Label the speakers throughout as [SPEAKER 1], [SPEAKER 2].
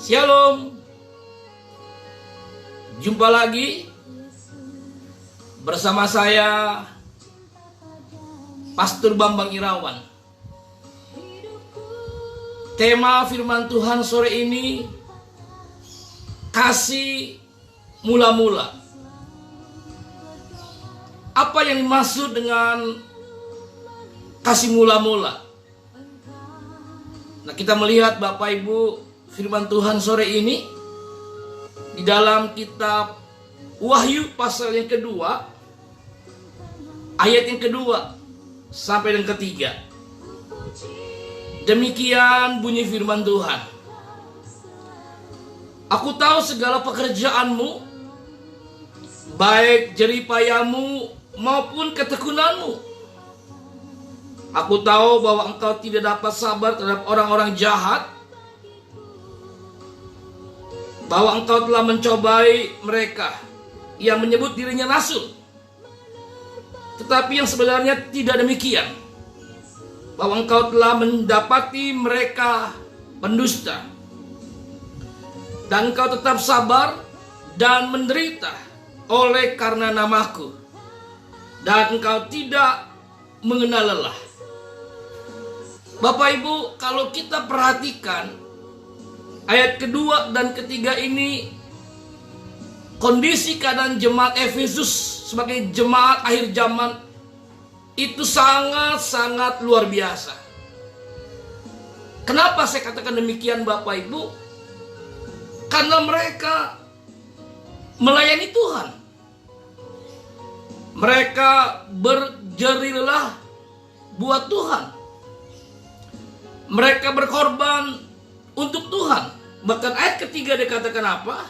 [SPEAKER 1] Shalom. Jumpa lagi bersama saya Pastor Bambang Irawan. Tema firman Tuhan sore ini, kasih mula-mula. Apa yang dimaksud dengan kasih mula-mula? Nah, kita melihat Bapak Ibu firman Tuhan sore ini di dalam kitab Wahyu pasal yang kedua, ayat yang kedua sampai yang ketiga. Demikian bunyi firman Tuhan. Aku tahu segala pekerjaanmu, baik jeripayamu maupun ketekunanmu. Aku tahu bahwa engkau tidak dapat sabar terhadap orang-orang jahat, bahwa engkau telah mencobai mereka yang menyebut dirinya rasul, tetapi yang sebenarnya tidak demikian, bahwa engkau telah mendapati mereka pendusta, dan engkau tetap sabar dan menderita oleh karena namaku, dan engkau tidak mengenal lelah. Bapak Ibu, kalau kita perhatikan ayat kedua dan ketiga ini, kondisi keadaan jemaat Efesus sebagai jemaat akhir zaman itu sangat-sangat luar biasa. Kenapa saya katakan demikian Bapak Ibu? Karena mereka melayani Tuhan. Mereka berjerilah buat Tuhan. Mereka berkorban untuk Tuhan. Bahkan ayat ketiga dikatakan apa?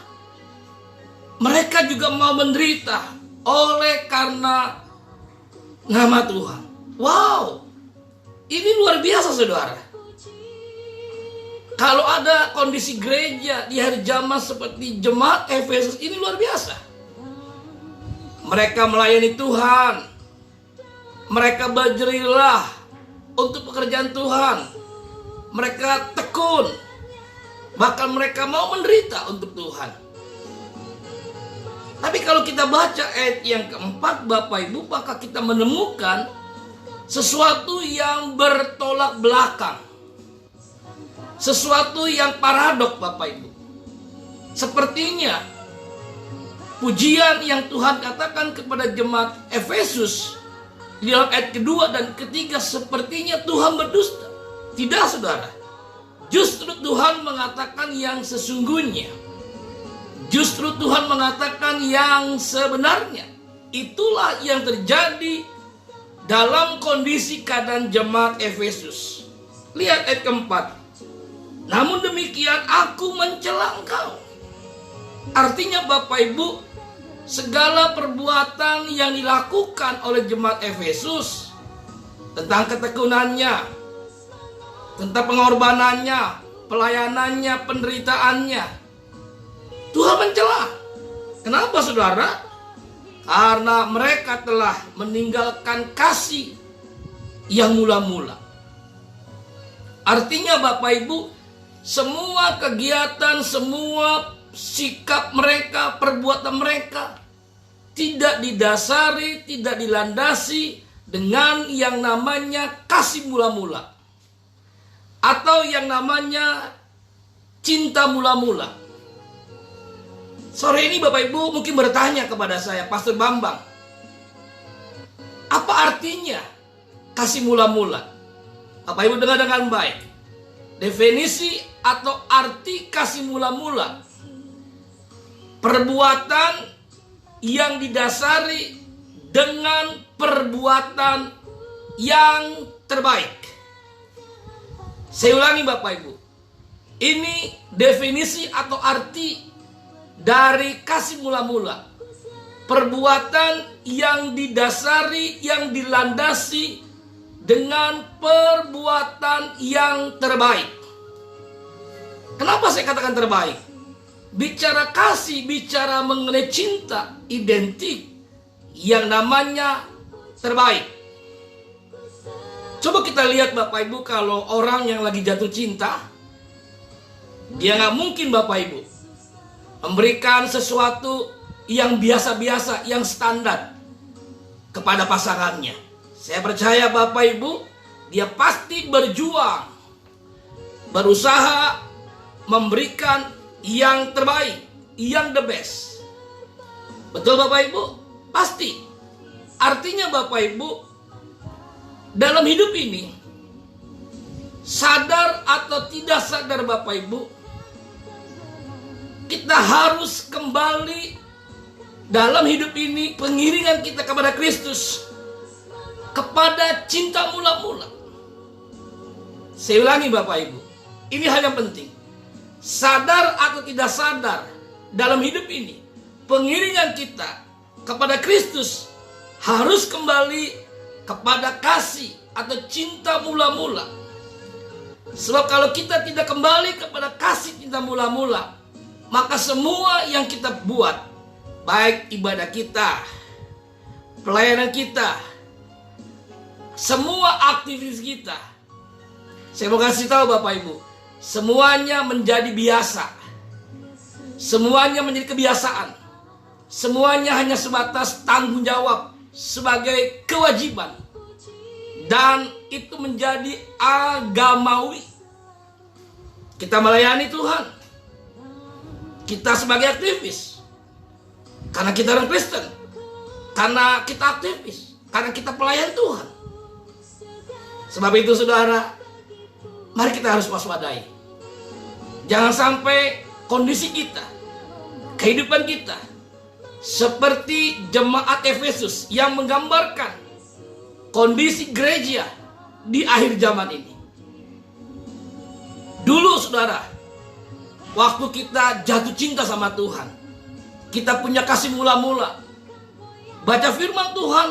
[SPEAKER 1] Mereka juga mau menderita oleh karena nama Tuhan. Wow, ini luar biasa saudara. Kalau ada kondisi gereja di hari zaman seperti jemaat Efesus, ini luar biasa. Mereka melayani Tuhan. Mereka berjerilah untuk pekerjaan Tuhan. Mereka tekun. Bahkan mereka mau menderita untuk Tuhan. Tapi kalau kita baca ayat yang keempat Bapak Ibu, maka kita menemukan sesuatu yang bertolak belakang. Sesuatu yang paradok Bapak Ibu. Sepertinya pujian yang Tuhan katakan kepada jemaat Efesus di dalam ayat kedua dan ketiga, sepertinya Tuhan berdusta. Tidak saudara. Justru Tuhan mengatakan yang sesungguhnya. Justru Tuhan mengatakan yang sebenarnya. Itulah yang terjadi dalam kondisi keadaan jemaat Efesus. Lihat ayat keempat. Namun demikian aku mencela engkau. Artinya Bapak Ibu, segala perbuatan yang dilakukan oleh jemaat Efesus, tentang ketekunannya, tentang pengorbanannya, pelayanannya, penderitaannya, Tuhan mencela. Kenapa saudara? Karena mereka telah meninggalkan kasih yang mula-mula. Artinya Bapak Ibu, semua kegiatan, semua sikap mereka, perbuatan mereka tidak didasari, tidak dilandasi dengan yang namanya kasih mula-mula, atau yang namanya cinta mula-mula. Sore ini Bapak Ibu mungkin bertanya kepada saya, Pastor Bambang, apa artinya kasih mula-mula? Bapak Ibu dengar dengan baik. Definisi atau arti kasih mula-mula: perbuatan yang didasari dengan perbuatan yang terbaik. Saya ulangi Bapak Ibu. Ini definisi atau arti dari kasih mula-mula. Perbuatan yang didasari, yang dilandasi dengan perbuatan yang terbaik. Kenapa saya katakan terbaik? Bicara kasih, bicara mengenai cinta, identik yang namanya terbaik. Coba kita lihat Bapak Ibu, kalau orang yang lagi jatuh cinta, Dia nggak mungkin Bapak Ibu memberikan sesuatu yang biasa-biasa, yang standar kepada pasangannya. Saya percaya Bapak Ibu, dia pasti berjuang, berusaha memberikan yang terbaik, yang the best. Betul Bapak Ibu? Pasti. Artinya Bapak Ibu, dalam hidup ini, sadar atau tidak sadar Bapak Ibu, kita harus kembali dalam hidup ini, pengiringan kita kepada Kristus, kepada cinta mula-mula. Saya ulangi Bapak Ibu, ini hal yang penting. Sadar atau tidak sadar, dalam hidup ini, pengiringan kita kepada Kristus harus kembali kepada kasih atau cinta mula-mula. Sebab kalau kita tidak kembali kepada kasih cinta mula-mula, maka semua yang kita buat, baik ibadah kita, pelayanan kita, semua aktivitas kita, saya mau kasih tahu Bapak Ibu, semuanya menjadi biasa. Semuanya menjadi kebiasaan. Semuanya hanya sebatas tanggung jawab sebagai kewajiban. Dan itu menjadi agamawi. Kita melayani Tuhan. Kita sebagai aktivis. Karena kita orang Kristen. Karena kita aktivis. Karena kita pelayan Tuhan. Sebab itu saudara, mari kita harus waspadai. Jangan sampai kondisi kita, kehidupan kita, seperti jemaat Efesus yang menggambarkan kondisi gereja di akhir zaman ini. Dulu saudara, waktu kita jatuh cinta sama Tuhan, kita punya kasih mula-mula, baca firman Tuhan,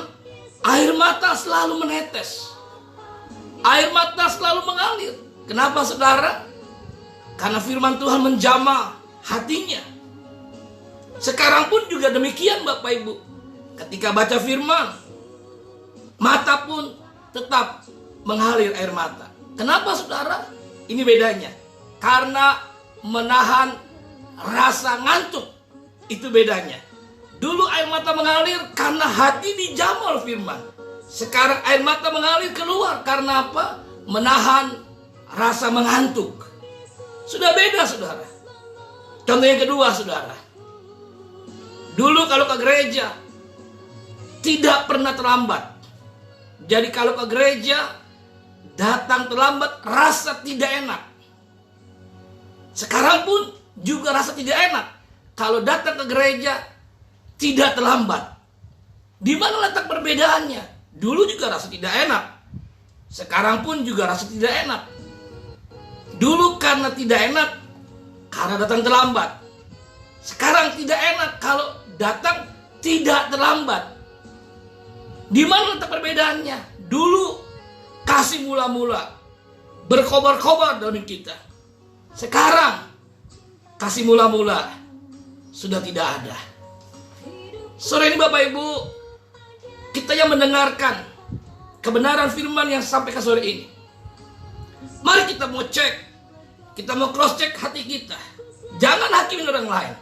[SPEAKER 1] air mata selalu menetes. Air mata selalu mengalir. Kenapa saudara? Karena firman Tuhan menjamah hatinya. Sekarang pun juga demikian Bapak Ibu. Ketika baca firman, mata pun tetap mengalir air mata. Kenapa saudara? Ini bedanya. Karena menahan rasa ngantuk. Itu bedanya. Dulu air mata mengalir karena hati dijamah oleh firman. Sekarang air mata mengalir keluar karena apa? Menahan rasa mengantuk. Sudah beda saudara. Contoh yang kedua saudara. Dulu kalau ke gereja tidak pernah terlambat. Jadi kalau ke gereja datang terlambat rasa tidak enak. Sekarang pun juga rasa tidak enak. Kalau datang ke gereja tidak terlambat. Di mana letak perbedaannya? Dulu juga rasa tidak enak. Sekarang pun juga rasa tidak enak. Dulu karena tidak enak, karena datang terlambat. Sekarang tidak enak kalau datang tidak terlambat. Di mana letak perbedaannya? Dulu kasih mula-mula, berkobar-kobar dalam kita. Sekarang kasih mula-mula sudah tidak ada. Sore ini Bapak Ibu, kita yang mendengarkan kebenaran firman yang sampai ke sore ini, mari kita mau cek, kita mau cross check hati kita. Jangan hakimin orang lain.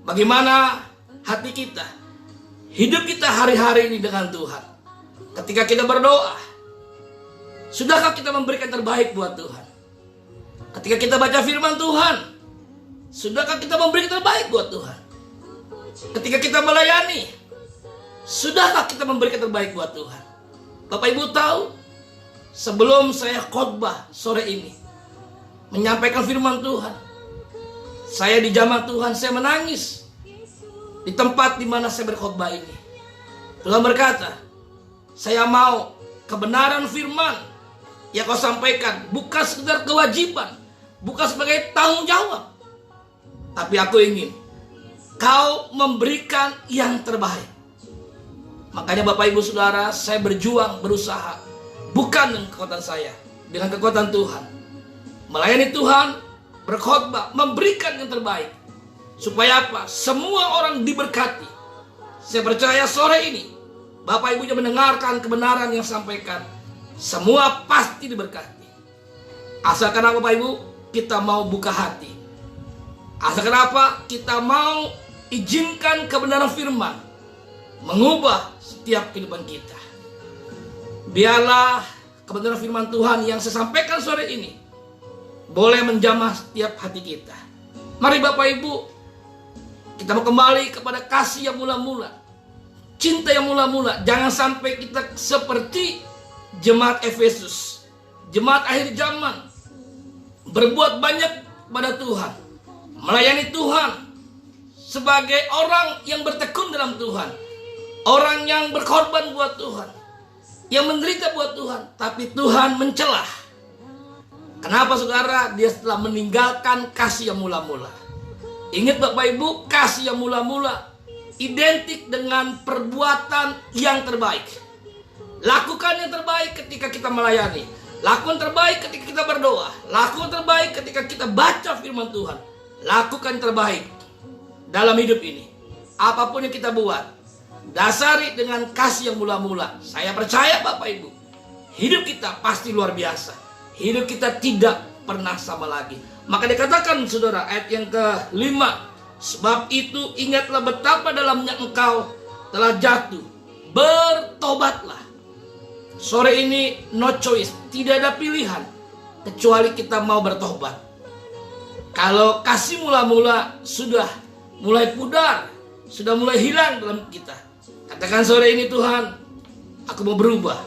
[SPEAKER 1] Bagaimana hati kita, hidup kita hari-hari ini dengan Tuhan. Ketika kita berdoa, sudahkah kita memberikan terbaik buat Tuhan? Ketika kita baca firman Tuhan, sudahkah kita memberikan terbaik buat Tuhan? Ketika kita melayani, sudahkah kita memberikan terbaik buat Tuhan? Bapak Ibu tahu, sebelum saya khotbah sore ini, menyampaikan firman Tuhan, saya di jamaah Tuhan, saya menangis di tempat di mana saya berkhotbah ini. Tuhan berkata, saya mau kebenaran firman yang kau sampaikan bukan sekedar kewajiban, bukan sebagai tanggung jawab, tapi aku ingin kau memberikan yang terbaik. Makanya Bapak Ibu Saudara, saya berjuang, berusaha, bukan dengan kekuatan saya, dengan kekuatan Tuhan. Melayani Tuhan, berkhotbah, memberikan yang terbaik. Supaya apa? Semua orang diberkati. Saya percaya sore ini, Bapak Ibu yang mendengarkan kebenaran yang sampaikan, semua pasti diberkati. Asalkan apa Bapak Ibu? kita mau buka hati. Asal kenapa? Kita mau izinkan kebenaran firman mengubah setiap kehidupan kita. Biarlah kebenaran firman Tuhan yang saya sampaikan sore ini boleh menjamah setiap hati kita. Mari Bapak Ibu, kita mau kembali kepada kasih yang mula-mula, cinta yang mula-mula. Jangan sampai kita seperti jemaat Efesus, jemaat akhir zaman, berbuat banyak pada Tuhan, melayani Tuhan sebagai orang yang bertekun dalam Tuhan, orang yang berkorban buat Tuhan, yang menderita buat Tuhan, tapi Tuhan mencelah. Kenapa saudara? Dia setelah meninggalkan kasih yang mula-mula. Ingat Bapak Ibu, kasih yang mula-mula identik dengan perbuatan yang terbaik. Lakukan yang terbaik ketika kita melayani. Lakukan terbaik ketika kita berdoa. Lakukan terbaik ketika kita baca firman Tuhan. Lakukan terbaik dalam hidup ini. Apapun yang kita buat, dasari dengan kasih yang mula-mula. Saya percaya Bapak Ibu, hidup kita pasti luar biasa. Hidup kita tidak pernah sama lagi. Maka dikatakan saudara, ayat yang ke-5, sebab itu ingatlah betapa dalamnya engkau telah jatuh, bertobatlah. Sore ini no choice, tidak ada pilihan kecuali kita mau bertobat. Kalau kasih mula-mula sudah mulai pudar, sudah mulai hilang dalam kita, katakan sore ini, Tuhan, aku mau berubah,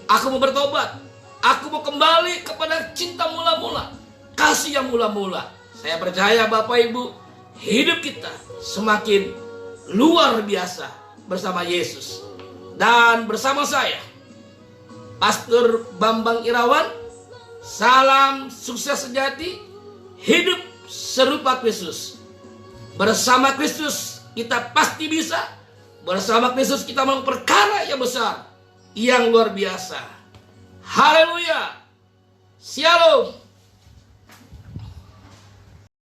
[SPEAKER 1] aku mau bertobat, aku mau kembali kepada cinta mula-mula, kasih yang mula-mula. Saya percaya Bapak Ibu, hidup kita semakin luar biasa bersama Yesus. Dan bersama saya, Pastor Bambang Irawan, salam sukses sejati, hidup serupa Kristus. Bersama Kristus kita pasti bisa. Bersama Kristus kita melakukan perkara yang besar, yang luar biasa. Haleluya. Shalom.